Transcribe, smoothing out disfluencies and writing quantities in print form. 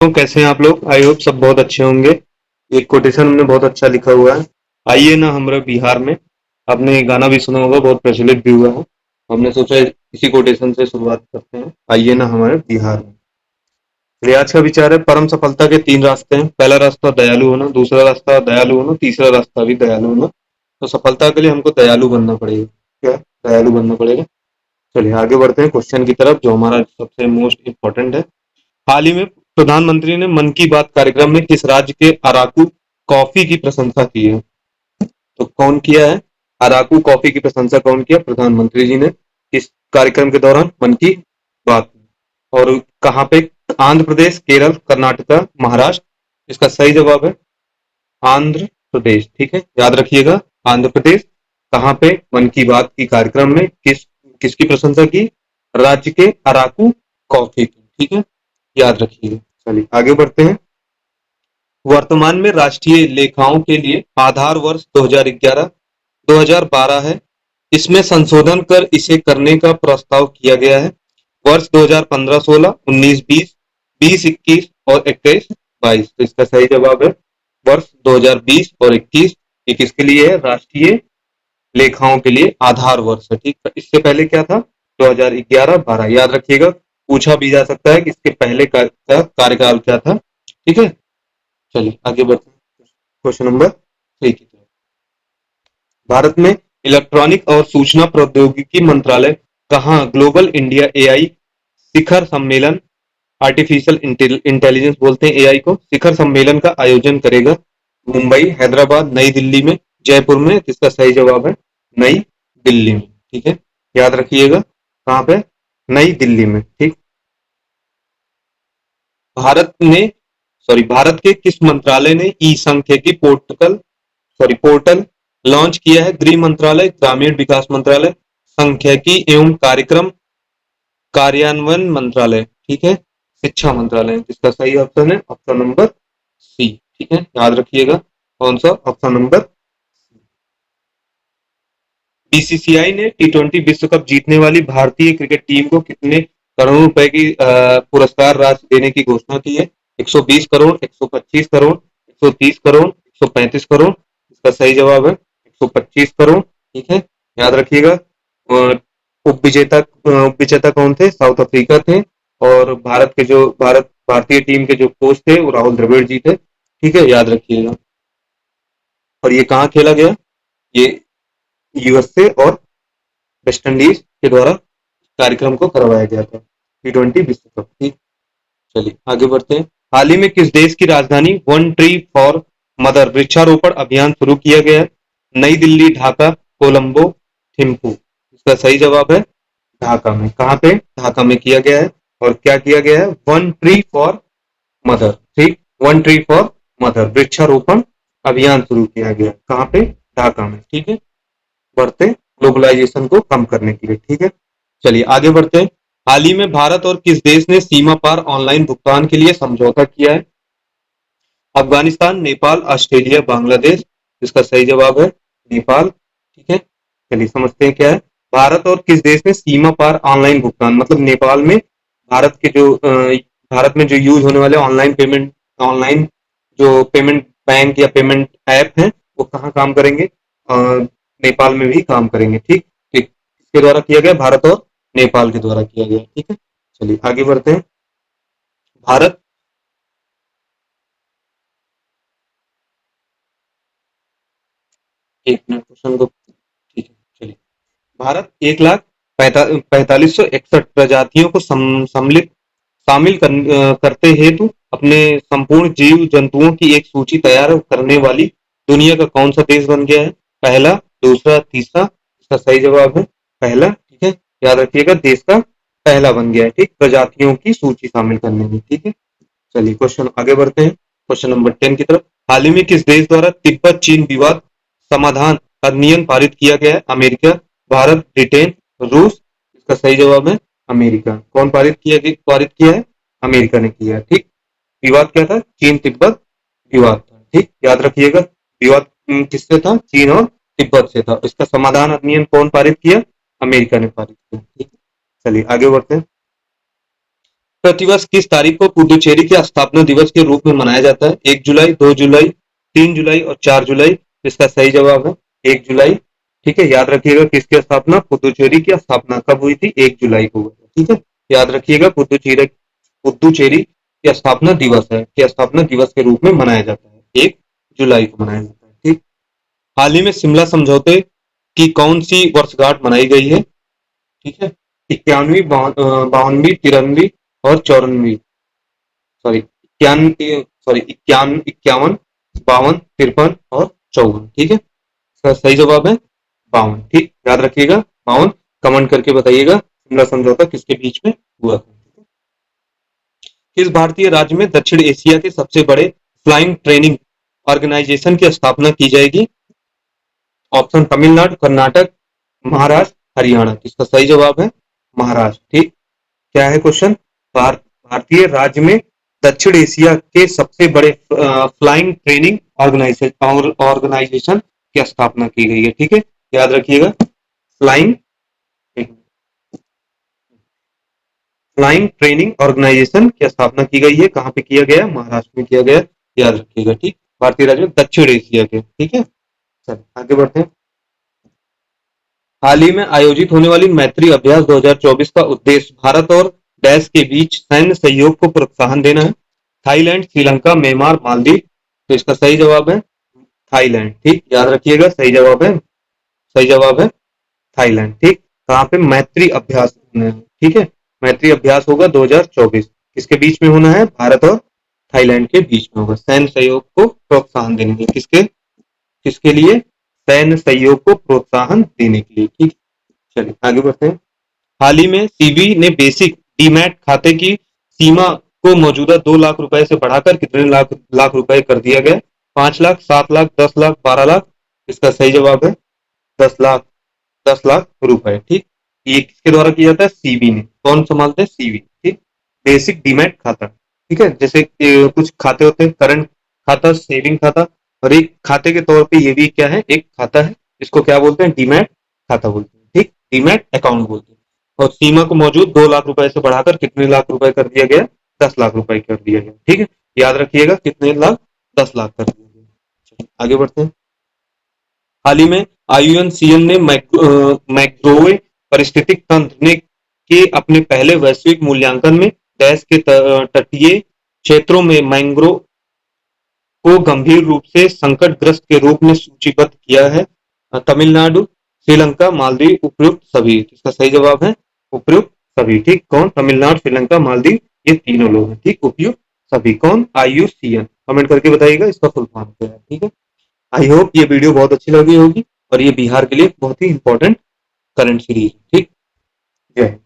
तो कैसे हैं आप लोग? आई होप सब बहुत अच्छे होंगे। एक कोटेशन हमने बहुत अच्छा लिखा हुआ है। आइए ना हमारे बिहार में। आपने ये गाना भी सुना होगा, बहुत प्रचलित भी हुआ है। हमने सोचा इसी कोटेशन से शुरुआत करते हैं, आइए ना हमारे बिहार में। रियाज का विचार है, परम सफलता के तीन रास्ते हैं। पहला रास्ता दयालु होना, दूसरा रास्ता दयालु होना, तीसरा रास्ता भी दयालु होना। तो सफलता के लिए हमको दयालु बनना पड़ेगा। क्या? दयालु बनना पड़ेगा। चलिए आगे बढ़ते हैं क्वेश्चन की तरफ, जो हमारा सबसे मोस्ट इम्पोर्टेंट है। हाल ही में प्रधानमंत्री ने मन की बात कार्यक्रम में किस राज्य के अराकू कॉफी की प्रशंसा की है? तो कौन किया है? अराकू कॉफी की प्रशंसा कौन किया? प्रधानमंत्री जी ने। इस कार्यक्रम के दौरान मन की बात। और कहाँ पे? आंध्र प्रदेश, केरल, कर्नाटका, महाराष्ट्र। इसका सही जवाब है आंध्र प्रदेश। ठीक है, याद रखिएगा। आंध्र प्रदेश। कहाँ पे? मन की बात की कार्यक्रम में किसकी प्रशंसा की? राज्य के अराकू कॉफी की। ठीक है, याद रखिएगा। चलिए आगे बढ़ते हैं। वर्तमान में राष्ट्रीय लेखाओं के लिए आधार वर्ष 2011-2012 है। इसमें संशोधन कर इसे करने का प्रस्ताव किया गया है। वर्ष 2015-16, 19-20, 20-21 और 21-22। तो इसका सही जवाब है वर्ष 2020 और 21। ये किसके लिए है? राष्ट्रीय लेखाओं के लिए आधार वर्ष है। ठीक है, इससे पहले क्या था? 2011-12। याद रखिएगा, पूछा भी जा सकता है कि इसके पहले का कार्यकाल क्या था। ठीक है, चलिए आगे बढ़ते हैं क्वेश्चन नंबर 3 की तरफ। भारत में इलेक्ट्रॉनिक और सूचना प्रौद्योगिकी मंत्रालय कहाँ ग्लोबल इंडिया एआई शिखर सम्मेलन, आर्टिफिशियल इंटेलिजेंस बोलते हैं एआई को, शिखर सम्मेलन का आयोजन करेगा? मुंबई, हैदराबाद, नई दिल्ली में, जयपुर में। इसका सही जवाब है नई दिल्ली में। ठीक है, याद रखिएगा। कहाँ पे? नई दिल्ली में। ठीक। भारत ने भारत के किस मंत्रालय ने ई सांख्यिकी पोर्टल लॉन्च किया है? गृह मंत्रालय, ग्रामीण विकास मंत्रालय, सांख्यिकी एवं कार्यक्रम कार्यान्वयन मंत्रालय। ठीक है, शिक्षा मंत्रालय। इसका सही ऑप्शन है ऑप्शन नंबर सी। ठीक है, याद रखिएगा। कौन सा? Option number. बीसीसीआई ने टी20 विश्व कप जीतने वाली भारतीय क्रिकेट टीम को कितने करोड़ रुपए की पुरस्कार राशि देने की घोषणा की है? 120 करोड़, 125 करोड़, 130 करोड़, 135 करोड़। इसका सही जवाब है 125 करोड़। ठीक है, याद रखिएगा। उप विजेता कौन थे? साउथ अफ्रीका थे। और भारतीय टीम के जो कोच थे वो राहुल द्रविड़ जी थे। ठीक है, याद रखिएगा। और ये कहाँ खेला गया? ये यूएसए और वेस्ट इंडीज के द्वारा कार्यक्रम को करवाया गया था, टी20 विश्व कप। ठीक, चलिए आगे बढ़ते हैं। हाल ही में किस देश की राजधानी वन ट्री फॉर मदर वृक्षारोपण अभियान शुरू किया गया है? नई दिल्ली, ढाका, कोलंबो, थिम्पू। इसका सही जवाब है ढाका में। कहाँ पे? ढाका में किया गया है। और क्या किया गया है? One tree for mother. ठीक, वन ट्री फॉर मदर वृक्षारोपण अभियान शुरू किया गया। कहाँ पे? ढाका में। ठीक है, बढ़ते ग्लोबलाइजेशन को कम करने के लिए। ठीक है, चलिए आगे बढ़ते हैं। हाल ही में भारत और किस देश ने सीमा पार ऑनलाइन भुगतान के लिए समझौता किया है? अफगानिस्तान, नेपाल, ऑस्ट्रेलिया, बांग्लादेश। इसका सही जवाब है नेपाल। ठीक है, चलिए समझते हैं क्या है। भारत और किस देश ने सीमा पार ऑनलाइन भुगतान, मतलब नेपाल में भारत में जो यूज होने वाले ऑनलाइन जो पेमेंट बैंक या पेमेंट ऐप हैं, वो कहाँ काम करेंगे? नेपाल में भी काम करेंगे। ठीक, ठीक, किसके द्वारा किया गया? भारत और नेपाल के द्वारा किया गया। ठीक है, चलिए आगे बढ़ते हैं। भारत एक मिनट क्वेश्चन को। ठीक है, चलिए। भारत 1,45,61 प्रजातियों को करते हेतु अपने संपूर्ण जीव जंतुओं की एक सूची तैयार करने वाली दुनिया का कौन सा देश बन गया है? पहला, दूसरा, तीसरा। इसका सही जवाब है पहला। ठीक है, याद रखिएगा, देश का पहला बन गया है। ठीक, प्रजातियों की सूची शामिल करने में। ठीक है, चलिए क्वेश्चन आगे बढ़ते हैं क्वेश्चन नंबर 10 की तरफ। हाल ही में किस देश द्वारा तिब्बत चीन विवाद समाधान अधिनियम पारित किया गया है? अमेरिका, भारत, ब्रिटेन, रूस। इसका सही जवाब है अमेरिका। कौन पारित किया है? अमेरिका ने किया है। ठीक, विवाद क्या था? चीन तिब्बत विवाद था। ठीक, याद रखिएगा। विवाद किससे था? चीन और तिब्बत से था। इसका समाधान अधिनियम कौन पारित किया? अमेरिका ने पारित किया। ठीक, चलिए आगे बढ़ते हैं। प्रतिवर्ष किस तारीख को पुडुचेरी के स्थापना दिवस के रूप में मनाया जाता है? 1 जुलाई, 2 जुलाई, 3 जुलाई और 4 जुलाई। इसका सही जवाब है 1 जुलाई। ठीक है, याद रखिएगा किसकी स्थापना, पुडुचेरी की स्थापना कब हुई थी? 1 जुलाई को हुई थी। ठीक है, याद रखिएगा पुडुचेरी पुडुचेरी की स्थापना दिवस है, की स्थापना दिवस के रूप में मनाया जाता है, 1 जुलाई को मनाया जाता है। ठीक, हाल ही में शिमला समझौते की कौन सी वर्षगांठ मनाई गई है? ठीक है, 91वीं, 52वीं, 93वीं और 54वीं, सॉरी 51, 52, 53 और 54। ठीक है, इसका सही जवाब है 52। ठीक, याद रखिएगा 52। कमेंट करके बताइएगा शिमला समझौता किसके बीच में हुआ था। किस भारतीय राज्य में दक्षिण एशिया के सबसे बड़े फ्लाइंग ट्रेनिंग ऑर्गेनाइजेशन की स्थापना की जाएगी? ऑप्शन तमिलनाडु, कर्नाटक, महाराष्ट्र, हरियाणा। इसका सही जवाब है महाराष्ट्र। ठीक, क्या है क्वेश्चन? भारतीय राज्य में दक्षिण एशिया के सबसे बड़े फ्लाइंग ट्रेनिंग ऑर्गेनाइजेशन की स्थापना की गई है। ठीक है, याद रखिएगा फ्लाइंग फ्लाइंग ट्रेनिंग ऑर्गेनाइजेशन की स्थापना की गई है। कहां पे किया गया? महाराष्ट्र में किया गया, याद रखिएगा। ठीक, भारतीय राज्य में दक्षिण एशिया के। ठीक है, चलिए आगे बढ़ते हैं। हाल ही में आयोजित होने वाली मैत्री अभ्यास 2024 का उद्देश्य भारत और देश के बीच सैन्य सहयोग को प्रोत्साहन देना है। Thailand, Sri Lanka, Myanmar, Maldives. तो इसका सही जवाब है थाईलैंड। ठीक, याद रखिएगा सही जवाब है थाईलैंड। ठीक, कहाँ पे? मैत्री अभ्यास होना है। ठीक है, मैत्री अभ्यास होगा 2024, किसके बीच में होना है? भारत और थाईलैंड के बीच में होगा। सैन्य सहयोग को प्रोत्साहन देने के किसके किसके लिए? सैन्य सहयोग को प्रोत्साहन देने के लिए। ठीक, चलिए आगे बढ़ते हैं। हाल ही में सीबी ने बेसिक डीमैट खाते की सीमा को मौजूदा 2 लाख रुपए से बढ़ाकर कितने लाख लाख रुपए कर दिया गया? 5 लाख, 7 लाख, 10 लाख, 12 लाख। इसका सही जवाब है 10 लाख, 10 लाख रुपए। ठीक, ये किसके द्वारा किया जाता है? सीबी ने। कौन संभालते हैं? सीबी। ठीक, बेसिक डीमैट खाता। ठीक है, जैसे कुछ खाते होते हैं, करंट खाता, सेविंग खाता, और एक खाते के तौर पे ये भी क्या है? एक खाता है। इसको क्या बोलते हैं? डीमैट खाता बोलते हैं। ठीक, डीमैट अकाउंट बोलते हैं। और सीमा को मौजूद 2 लाख रुपए से बढ़ाकर कितने लाख रुपए कर दिया गया? 10 लाख रुपए कर दिया गया। ठीक है, याद रखिएगा कितने लाख? 10 लाख कर दिया गया। आगे बढ़ते हैं। हाल ही में आईयूएनसीएन ने मैक्रोवे पारिस्थितिक तंत्र ने के अपने पहले वैश्विक मूल्यांकन में देश के तटीय क्षेत्रों में मैंग्रोव को गंभीर रूप से संकटग्रस्त के रूप में सूचीबद्ध किया है। तमिलनाडु, श्रीलंका, मालदीव, उपयुक्त सभी। इसका सही जवाब है उपयुक्त सभी। ठीक, कौन? तमिलनाडु, श्रीलंका, मालदीव, ये तीनों लोग हैं। ठीक, उपयुक्त सभी। कौन? आईयूसीएन। कमेंट करके बताइएगा इसका फुल फॉर्म क्या है। ठीक है, आई होप ये वीडियो बहुत अच्छी लगी होगी, और ये बिहार के लिए बहुत ही इंपॉर्टेंट करंट सीरीज। ठीक, जय हिंद।